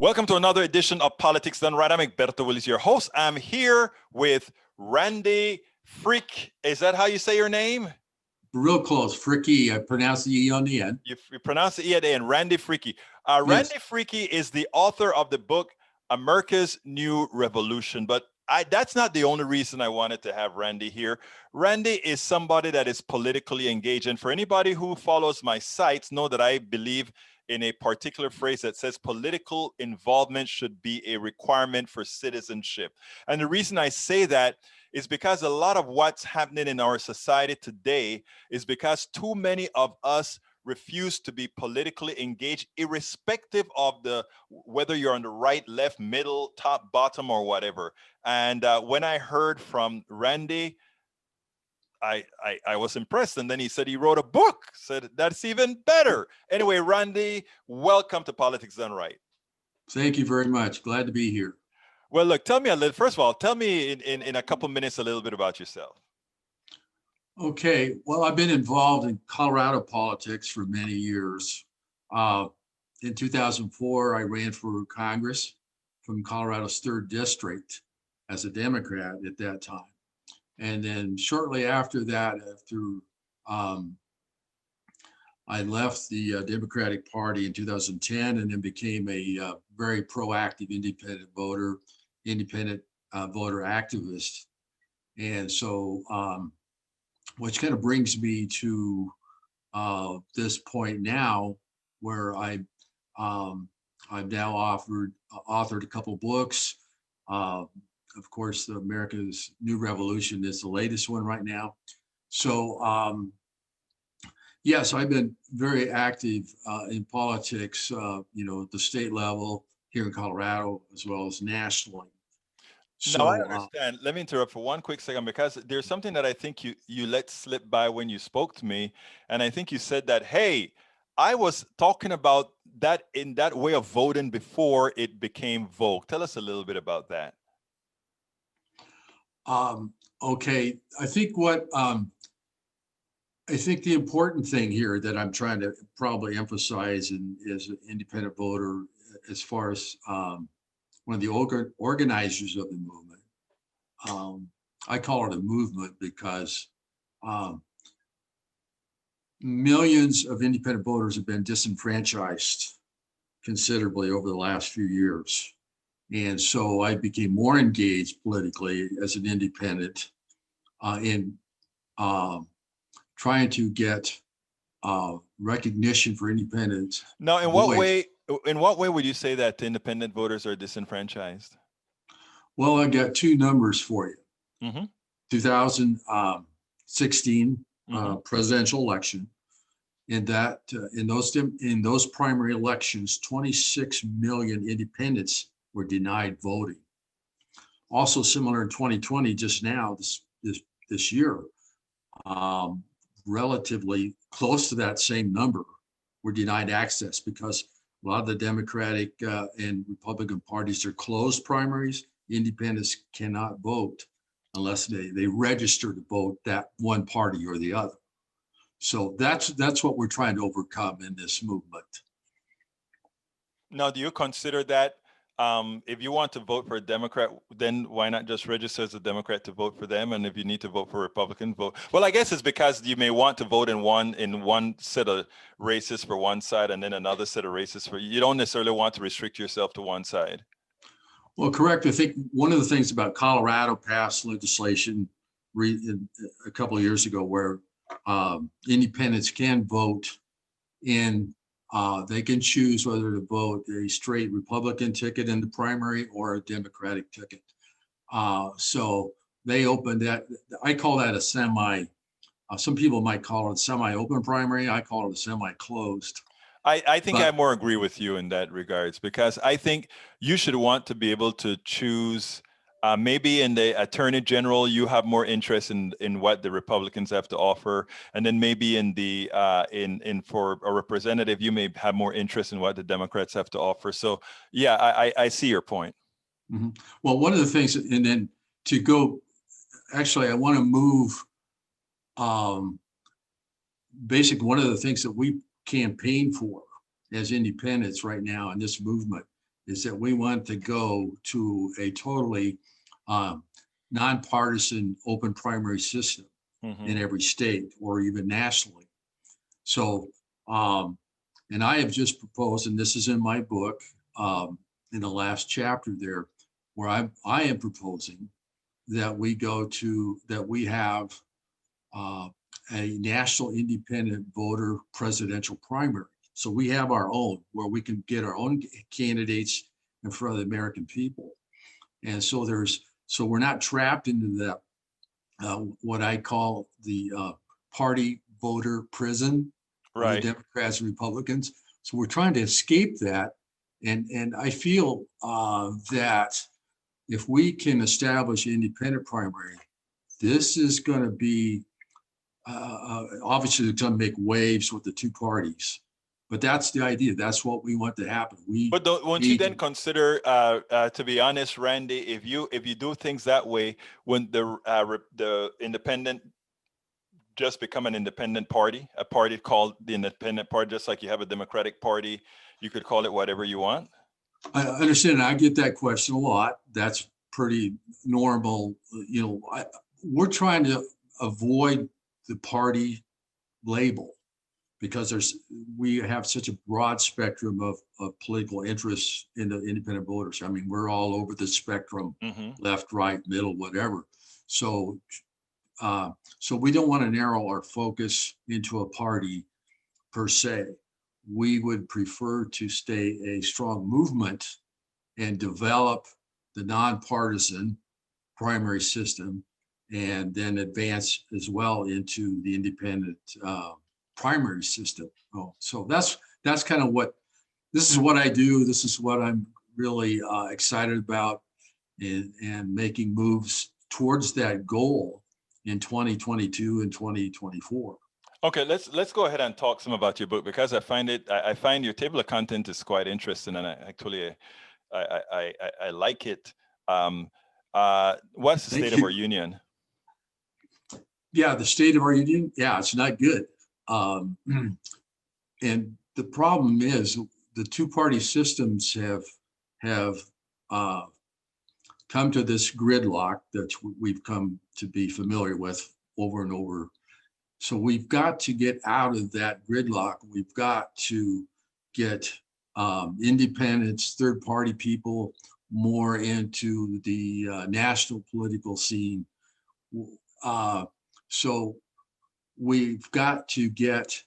Welcome to another edition of Politics Done Right. I'm Egberto Willis, your host. I'm here with Randy Fricke. Is that how you say your name? Real close, Fricke. I pronounce the E on the end. You pronounce the E at the end, Randy Fricke. Randy Fricke is the author of the book, America's New Revolution. But that's not the only reason I wanted to have Randy here. Randy is somebody that is politically engaged. And for anybody who follows my sites, know that I believe in a particular phrase that says political involvement should be a requirement for citizenship. And the reason I say that is because a lot of what's happening in our society today is because too many of us refuse to be politically engaged, irrespective of whether you're on the right, left, middle, top, bottom, or whatever. And when I heard from Randy, I was impressed. And then he said he wrote a book. Said that's even better. Anyway, Randy, welcome to Politics Done Right. Thank you very much. Glad to be here. Well, look, tell me a little, first of all, tell me in a couple minutes a little bit about yourself. Okay. Well, I've been involved in Colorado politics for many years. In 2004, I ran for Congress from Colorado's 3rd District as a Democrat at that time. And then shortly after that, I left the Democratic Party in 2010 and then became a very proactive independent voter activist. And so, which kind of brings me to this point now, where I've now authored a couple books. Of course, the America's New Revolution is the latest one right now. So, yes, I've been very active in politics, at the state level here in Colorado, as well as nationally. So, no, I understand. Let me interrupt for one quick second, because there's something that I think you let slip by when you spoke to me. And I think you said that, hey, I was talking about that in that way of voting before it became vogue. Tell us a little bit about that. Okay, I think the important thing here that I'm trying to probably emphasize as an independent voter, as far as one of the organizers of the movement, I call it a movement because millions of independent voters have been disenfranchised considerably over the last few years. And so I became more engaged politically as an independent in trying to get recognition for independence. Now, in what way would you say that independent voters are disenfranchised? Well, I got two numbers for you. Mm-hmm. 2016 presidential election. In those primary elections, 26 million independents were denied voting. Also similar in 2020, just now, this year, relatively close to that same number were denied access, because a lot of the Democratic and Republican parties are closed primaries. Independents cannot vote unless they register to vote that one party or the other. So that's what we're trying to overcome in this movement. Now, do you consider that if you want to vote for a Democrat, then why not just register as a Democrat to vote for them? And if you need to vote for a Republican, vote. Well, I guess it's because you may want to vote in one set of races for one side and then another set of races for you. Don't necessarily want to restrict yourself to one side. Well, correct. I think one of the things about Colorado passed legislation a couple of years ago where independents can vote in. They can choose whether to vote a straight Republican ticket in the primary or a Democratic ticket. So they opened that. I call that a some people might call it a semi-open primary. I call it a semi-closed. I think I more agree with you in that regards, because I think you should want to be able to choose. Maybe in the Attorney General, you have more interest in what the Republicans have to offer, and then maybe in the for a representative, you may have more interest in what the Democrats have to offer. So, yeah, I see your point. Mm-hmm. Well, one of the things, and then to go, actually, I want to move. Basically, one of the things that we campaign for as independents right now in this movement is that we want to go to a totally nonpartisan open primary system in every state or even nationally. So, and I have just proposed, and this is in my book, in the last chapter there, where I am proposing that we have a national independent voter presidential primary. So we have our own, where we can get our own candidates in front of the American people. And so so we're not trapped into that, what I call the party voter prison, of the Democrats and Republicans. So we're trying to escape that. And I feel that if we can establish an independent primary, this is going to be, obviously it's going to make waves with the two parties. But that's the idea. That's what we want to happen. But won't you then consider, to be honest, Randy, if you do things that way, when the independent just become an independent party, a party called the Independent Party, just like you have a Democratic Party, you could call it whatever you want? I understand. I get that question a lot. That's pretty normal. We're trying to avoid the party label because we have such a broad spectrum of political interests in the independent voters. I mean, we're all over the spectrum, left, right, middle, whatever. So we don't want to narrow our focus into a party per se. We would prefer to stay a strong movement and develop the nonpartisan primary system, and then advance as well into the independent primary system. So that's kind of this is what I do. This is what I'm really excited about, and making moves towards that goal in 2022 and 2024. Okay, let's go ahead and talk some about your book, because I find your table of content is quite interesting, and I like it. What's the state of our union? Yeah, the state of our union. Yeah, it's not good. And the problem is the two-party systems have come to this gridlock that we've come to be familiar with over and over. So we've got to get out of that gridlock. We've got to get independents, third-party people more into the national political scene. So we've got to get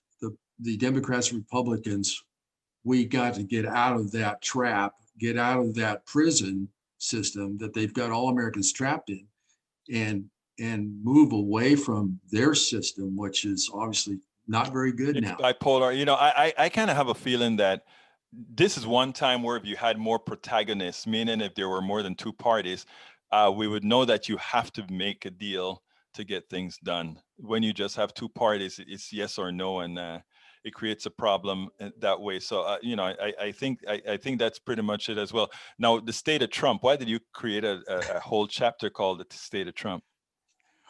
the Democrats and Republicans, we got to get out of that trap, get out of that prison system that they've got all Americans trapped in, and move away from their system, which is obviously not very good now. Bipolar. I kind of have a feeling that this is one time where if you had more protagonists, meaning if there were more than two parties, we would know that you have to make a deal to get things done. When you just have two parties, it's yes or no, and it creates a problem that way. So I think that's pretty much it as well. Now, the state of Trump. Why did you create a whole chapter called the state of Trump?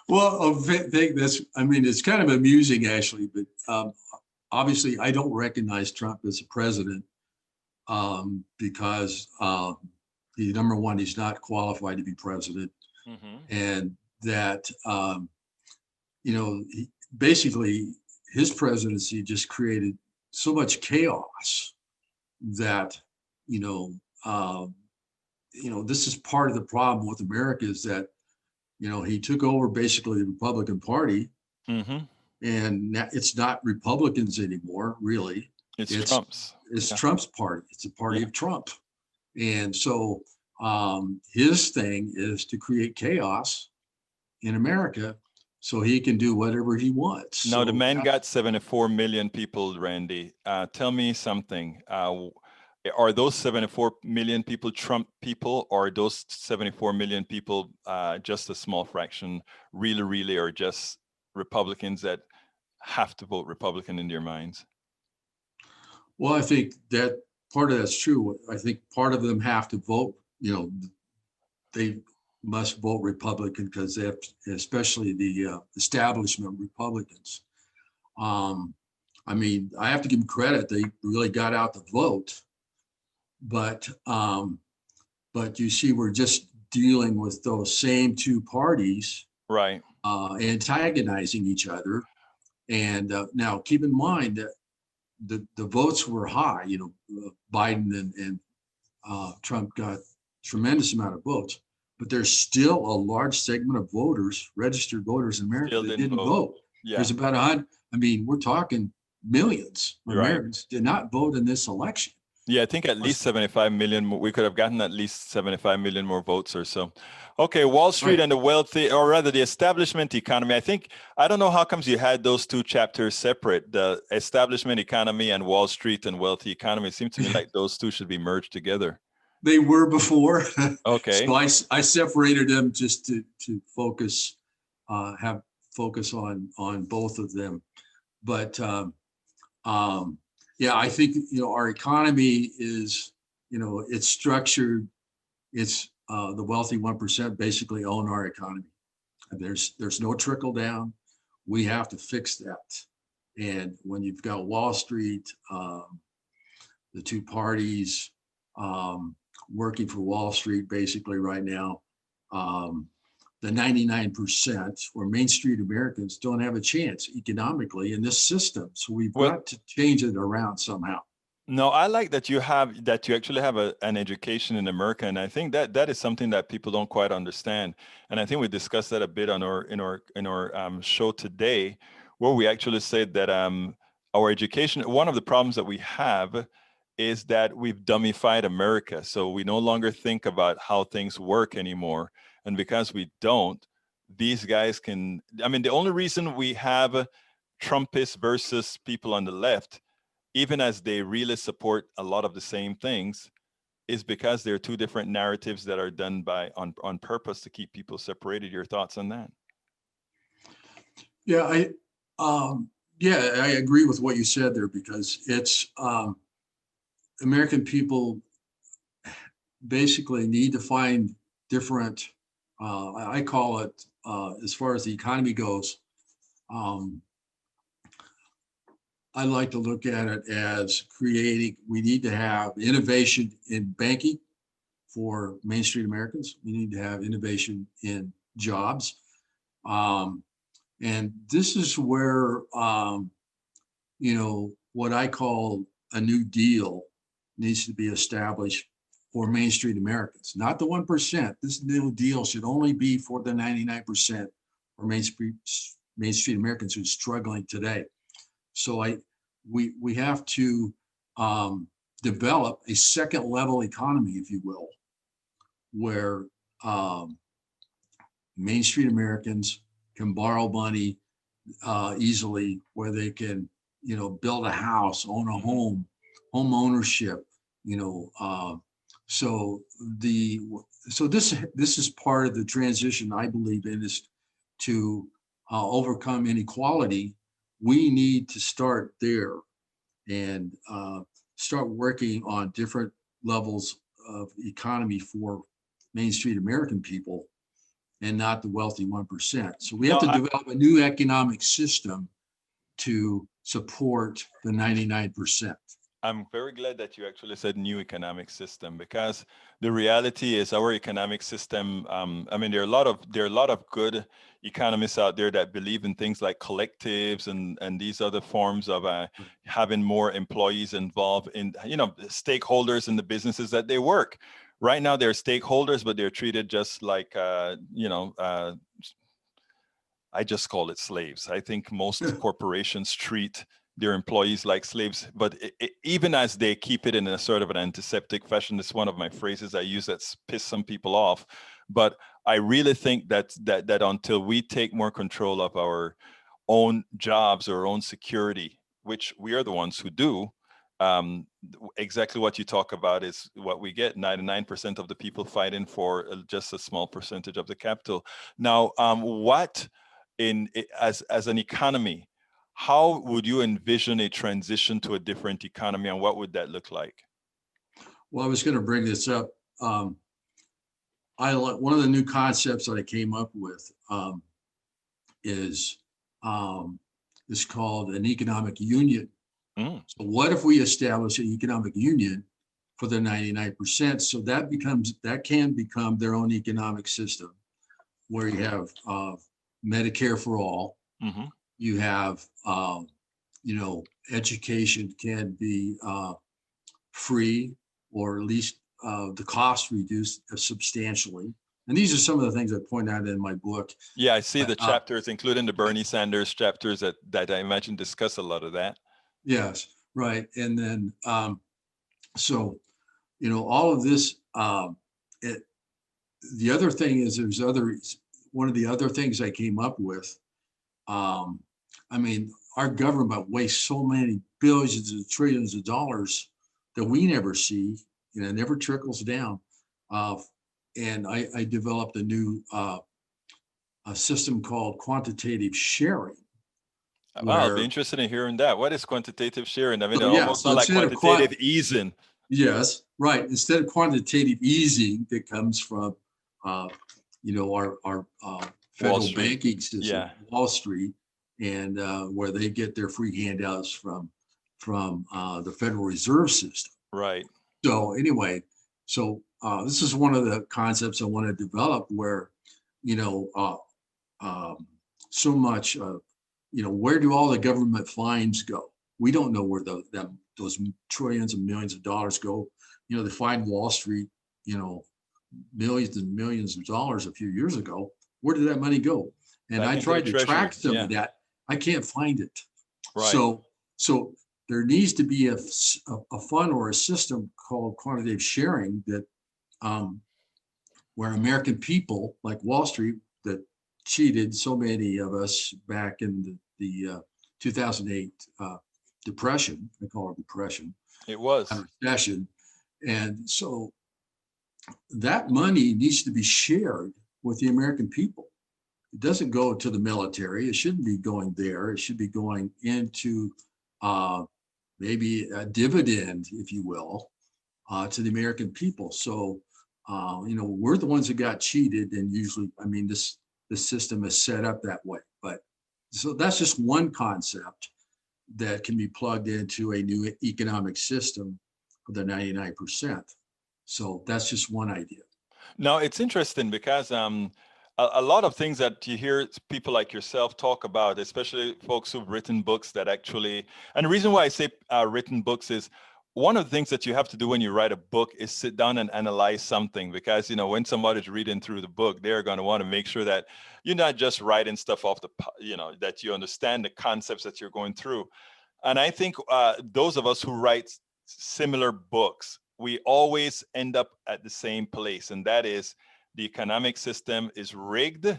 Well, it's kind of amusing actually, but obviously I don't recognize Trump as a president because number one, he's not qualified to be president, and that basically his presidency just created so much chaos that this is part of the problem with America, is that he took over basically the Republican Party, and it's not Republicans anymore, really. It's Trump's. It's Trump's party. It's a party of Trump. And so his thing is to create chaos in America so he can do whatever he wants. Now, the man got 74 million people, Randy. Tell me something. Are those 74 million people Trump people, or are those 74 million people just a small fraction, really, or just Republicans that have to vote Republican in their minds? Well, I think that part of that's true. I think part of them have to vote, they must vote Republican because they have, especially the establishment Republicans. I have to give them credit. They really got out the vote. but you see, we're just dealing with those same two parties Right. antagonizing each other. And now keep in mind that the votes were high. Biden and Trump got tremendous amount of votes, but there's still a large segment of voters, registered voters in America, Still that didn't didn't vote. vote. Yeah. There's about 100. I mean, we're talking millions of You're right. Americans did not vote in this election. Yeah, I think at least 75 million. We could have gotten at least 75 million more votes or so. Okay, Wall Street Right. and the wealthy, or rather the establishment economy. I don't know how comes you had those two chapters separate, the establishment economy and Wall Street and wealthy economy. It seems to me like those two should be merged together. They were before. Okay. So I separated them just to focus, have focus on both of them. But yeah, I think, our economy is, it's structured. It's the wealthy 1% basically own our economy. There's no trickle down. We have to fix that. And when you've got Wall Street, the two parties working for Wall Street basically right now, the 99% or Main Street Americans don't have a chance economically in this system. So we've got to change it around somehow. No, I like that you actually have an education in America, and I think that is something that people don't quite understand. And I think we discussed that a bit on our show today, where we actually said that our education, one of the problems that we have is that we've dummified America. So we no longer think about how things work anymore. And because we don't, these guys can, the only reason we have Trumpists versus people on the left, even as they really support a lot of the same things, is because there are two different narratives that are done on purpose to keep people separated. Your thoughts on that? Yeah, I agree with what you said there, because it's American people basically need to find different, I call it, as far as the economy goes, I like to look at it as we need to have innovation in banking for Main Street Americans. We need to have innovation in jobs. And this is where, what I call a new deal needs to be established for Main Street Americans, not the 1%. This new deal should only be for the 99% for Main Street Americans who are struggling today. So we have to develop a second level economy, if you will, where Main Street Americans can borrow money easily, where they can, build a house, own a home ownership, so this is part of the transition I believe in, is to overcome inequality. We need to start there and start working on different levels of economy for Main Street American people and not the wealthy 1%. So we have to develop a new economic system to support the 99%. I'm very glad that you actually said new economic system, because the reality is our economic system. There are a lot of good economists out there that believe in things like collectives and these other forms of having more employees involved in, stakeholders in the businesses that they work. Right now, they're stakeholders, but they're treated just like I just call it slaves. I think most corporations treat their employees like slaves, but even as they keep it in a sort of an antiseptic fashion, it's one of my phrases I use that's pissed some people off. But I really think that until we take more control of our own jobs or our own security, which we are the ones who do, exactly what you talk about is what we get. 99% of the people fighting for just a small percentage of the capital. Now, as an economy, how would you envision a transition to a different economy, and what would that look like? Well, I was going to bring this up. One of the new concepts that I came up with is called an economic union. So what if we establish an economic union for the 99%. So that can become their own economic system, where you have Medicare for all. Mhm. You have, education can be free, or at least the cost reduced substantially. And these are some of the things I point out in my book. Yeah, I see the Uh, chapters, including the Bernie Sanders chapters that I imagine discuss a lot of that. yes, right. And then, so, all of this, the other thing is one of the other things I came up with, um, I mean, our government wastes so many billions and trillions of dollars that we never see, it never trickles down. And I developed a new a system called quantitative sharing, Wow, I'll be where, interested in hearing that. What is quantitative sharing? I mean, it so yeah, almost so sounds like instead of quantitative easing. yes, right. Instead of quantitative easing that comes from, our Wall federal Street. banking system, Yeah, Wall Street, and where they get their free handouts from the Federal Reserve System. right. So anyway, this is one of the concepts I want to develop, where, you know, uh, so much, where do all the government fines go? We don't know where those trillions and millions of dollars go. They fined Wall Street, millions and millions of dollars a few years ago. Where did that money go? And Back I into the tried to track treasury. some Yeah, of that. I can't find it. right. So there needs to be a fund or a system called quantitative sharing, that where American people, like Wall Street, that cheated so many of us back in the 2008 depression. I call it depression, It was. recession. And so that money needs to be shared with the American people. It doesn't go to the military. It shouldn't be going there. It should be going into uh, maybe a dividend, if you will, to the American people. So, we're the ones that got cheated, and usually, I mean, the system is set up that way. But so that's just one concept that can be plugged into a new economic system for the 99%. So that's just one idea. No, it's interesting because a lot of things that you hear people like yourself talk about, especially folks who've written books that actually, and the reason why I say written books is one of the things that you have to do when you write a book is sit down and analyze something, because, when somebody's reading through the book, they're going to want to make sure that you're not just writing stuff off that you understand the concepts that you're going through. And I think those of us who write similar books, we always end up at the same place, and that is the economic system is rigged.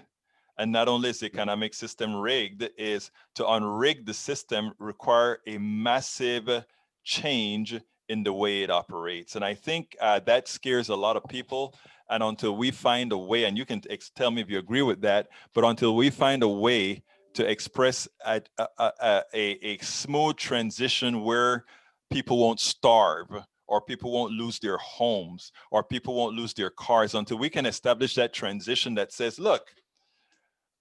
And not only is the economic system rigged, is to unrig the system require a massive change in the way it operates. And I think that scares a lot of people. And until we find a way, and you can tell me if you agree with that, but until we find a way to express a smooth transition where people won't starve, or people won't lose their homes, or people won't lose their cars, until we can establish that transition that says, look,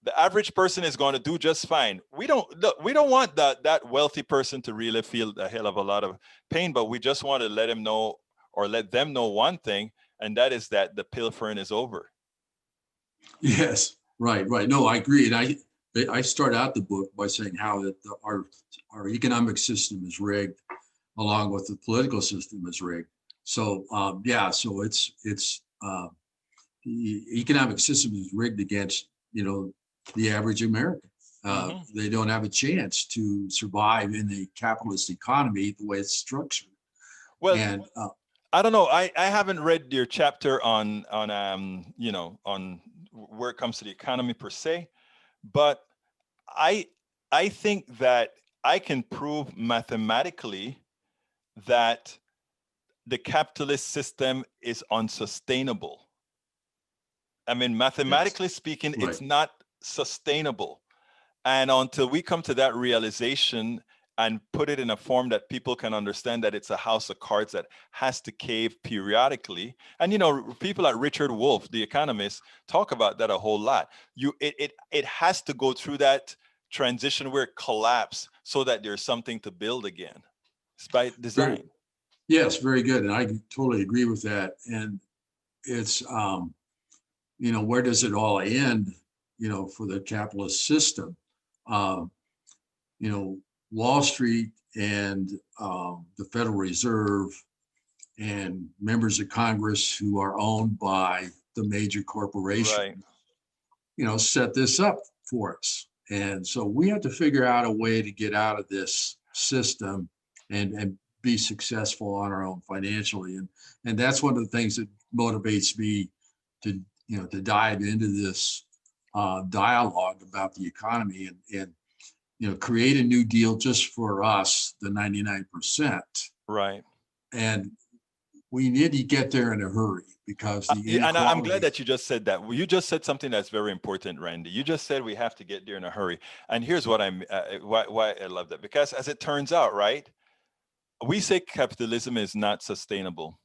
the average person is going to do just fine. We don't want that wealthy person to really feel a hell of a lot of pain, but we just want to let him know, or let them know one thing, and that is that the pilfering is over. Yes, right, right. No, I agree. And I start out the book by saying how that our economic system is rigged, along with the political system is rigged. So yeah, so it's the economic system is rigged against the average American. Mm-hmm. They don't have a chance to survive in a capitalist economy the way it's structured. Well, And I don't know. I haven't read your chapter on on where it comes to the economy per se, but I I think that I can prove mathematically that the capitalist system is unsustainable. I mean, yes, mathematically speaking, right. it's not sustainable. And until we come to that realization and put it in a form that people can understand that it's a house of cards that has to cave periodically. And people like Richard Wolff, the economist, talk about that a whole lot. It has to go through that transition where it collapses so that there's something to build again. It's by Very, design. Yes, very good. And I totally agree with that. And it's, where does it all end, for the capitalist system? Um, Wall Street and the Federal Reserve and members of Congress who are owned by the major corporations, Right. set this up for us. And so we have to figure out a way to get out of this system and be successful on our own financially. And that's one of the things that motivates me to, to dive into this dialogue about the economy and create a new deal just for us, the 99%. Right. And we need to get there in a hurry because the Yeah, and I'm glad inequality. that you just said that. Well, you just said something that's very important, Randy. You just said we have to get there in a hurry. And here's what why I love that. Because as it turns out, right, we say capitalism is not sustainable.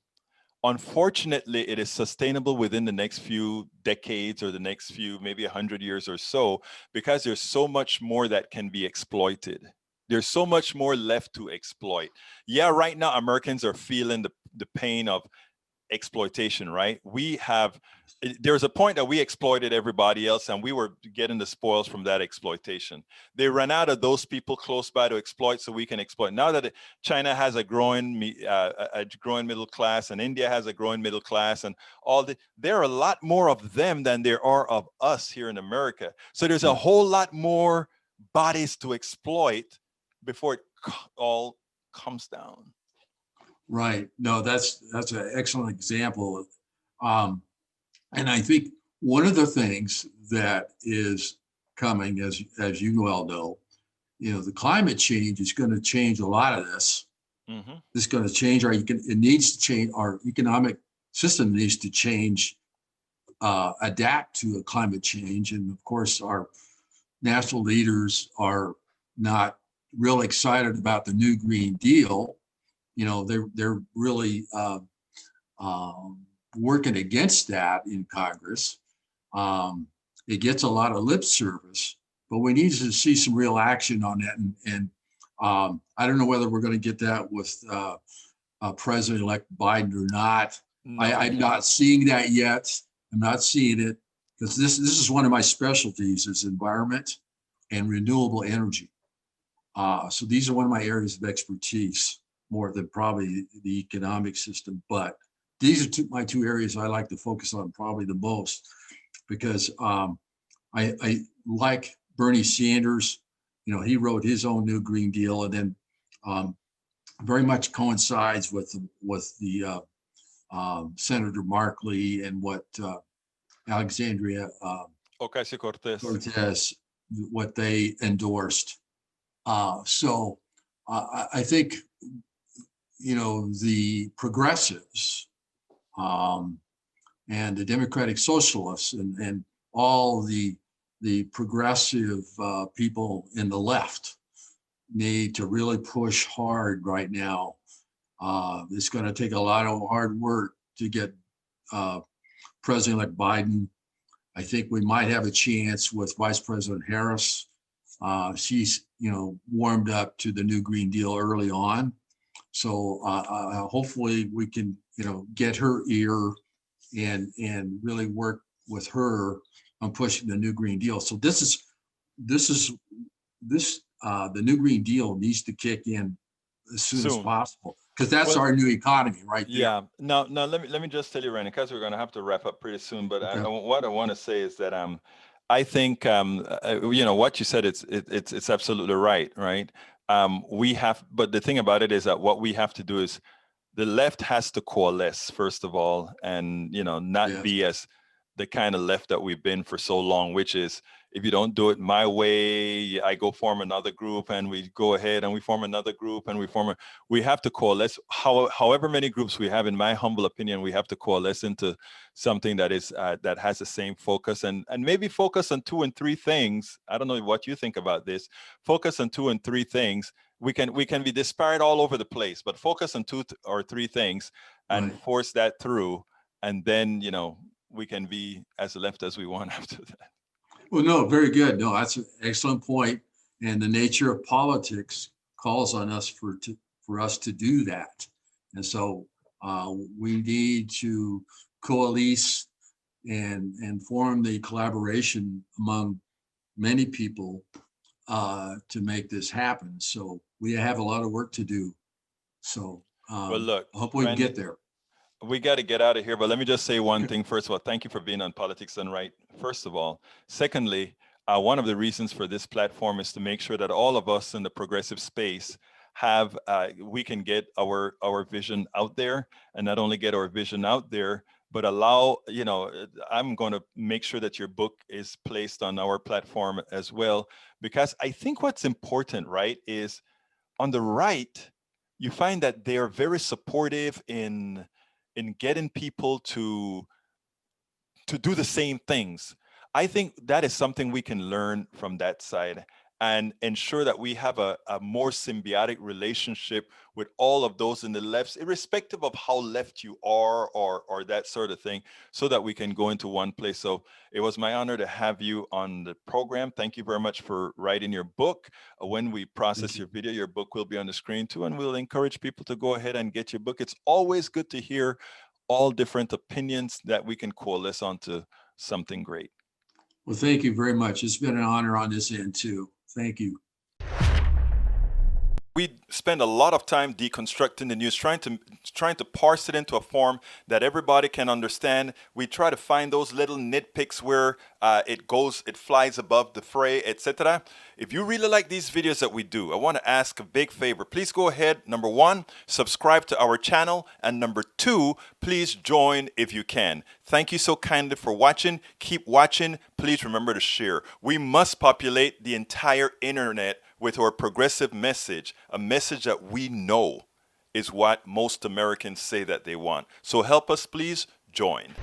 Unfortunately, it is sustainable within the next few decades or the next few, maybe 100 years or so, because there's so much more that can be exploited. There's so much more left to exploit. Yeah, right now, Americans are feeling the pain of exploitation, right? There's a point that we exploited everybody else and we were getting the spoils from that exploitation. They ran out of those people close by to exploit, so we can exploit. Now that China has a growing middle class and India has a growing middle class and there are a lot more of them than there are of us here in America. So there's a whole lot more bodies to exploit before it all comes down. Right. No, that's an excellent example. And I think one of the things that is coming, as you well know, the climate change is going to change a lot of this. Mm-hmm. It's going to change it needs to change, our economic system needs to change, adapt to a climate change. And of course, our national leaders are not real excited about the new Green Deal. They're really working against that in Congress. It gets a lot of lip service, but we need to see some real action on that. And I don't know whether we're going to get that with President-elect Biden or not. No. I'm not seeing that yet. I'm not seeing it because this is one of my specialties is environment and renewable energy. So these are one of my areas of expertise more than probably the economic system, but these are my two areas I like to focus on probably the most because I like Bernie Sanders. He wrote his own new Green Deal, and then very much coincides with the Senator Markley and what Alexandria Cortez, what they endorsed. So I think the progressives and the Democratic Socialists and all the progressive people in the left need to really push hard right now. It's going to take a lot of hard work to get President-elect Biden. I think we might have a chance with Vice President Harris. She's warmed up to the new Green Deal early on. So hopefully we can, get her ear and really work with her on pushing the new Green Deal. So the new Green Deal needs to kick in as soon as possible because that's our new economy right there. Yeah. No. Let me just tell you, Randy, because we're going to have to wrap up pretty soon. But okay. What I want to say is that I think what you said it's absolutely right. Right. But the thing about it is that what we have to do is the left has to coalesce first of all, and not be as the kind of left that we've been for so long, which is if you don't do it my way, I go form another group, and we go ahead and we form another group, and we have to coalesce. However many groups we have, in my humble opinion, we have to coalesce into something that is that has the same focus, and maybe focus on 2 and 3 things. I don't know what you think about this. Focus on 2 and 3 things. We can be disparate all over the place, but focus on 2 or 3 things and force that through, and then we can be as left as we want after that. Well, no, very good. No, that's an excellent point. And the nature of politics calls on us for us to do that. And so we need to coalesce and form the collaboration among many people to make this happen. So we have a lot of work to do. So Well, look, I hope we can Randy, get there. we got to get out of here, but let me just say one thing. First of all, thank you for being on Politics Done Right. First of all. Secondly, one of the reasons for this platform is to make sure that all of us in the progressive space have we can get our vision out there, and not only get our vision out there, but allow, I'm going to make sure that your book is placed on our platform as well, because I think what's important, right, is on the right, you find that they are very supportive in getting people to do the same things. I think that is something we can learn from that side and ensure that we have a more symbiotic relationship with all of those in the left, irrespective of how left you are or that sort of thing, so that we can go into one place. So it was my honor to have you on the program. Thank you very much for writing your book. When we process your video, your book will be on the screen too, and we'll encourage people to go ahead and get your book. It's always good to hear all different opinions that we can coalesce onto something great. Well, thank you very much. It's been an honor on this end too. Thank you. We spend a lot of time deconstructing the news, trying to parse it into a form that everybody can understand. We try to find those little nitpicks where it flies above the fray, etc. If you really like these videos that we do, I want to ask a big favor. Please go ahead. Number one, subscribe to our channel, and number two, please join if you can. Thank you so kindly for watching. Keep watching. Please remember to share. We must populate the entire internet with our progressive message, a message that we know is what most Americans say that they want. So help us, please join.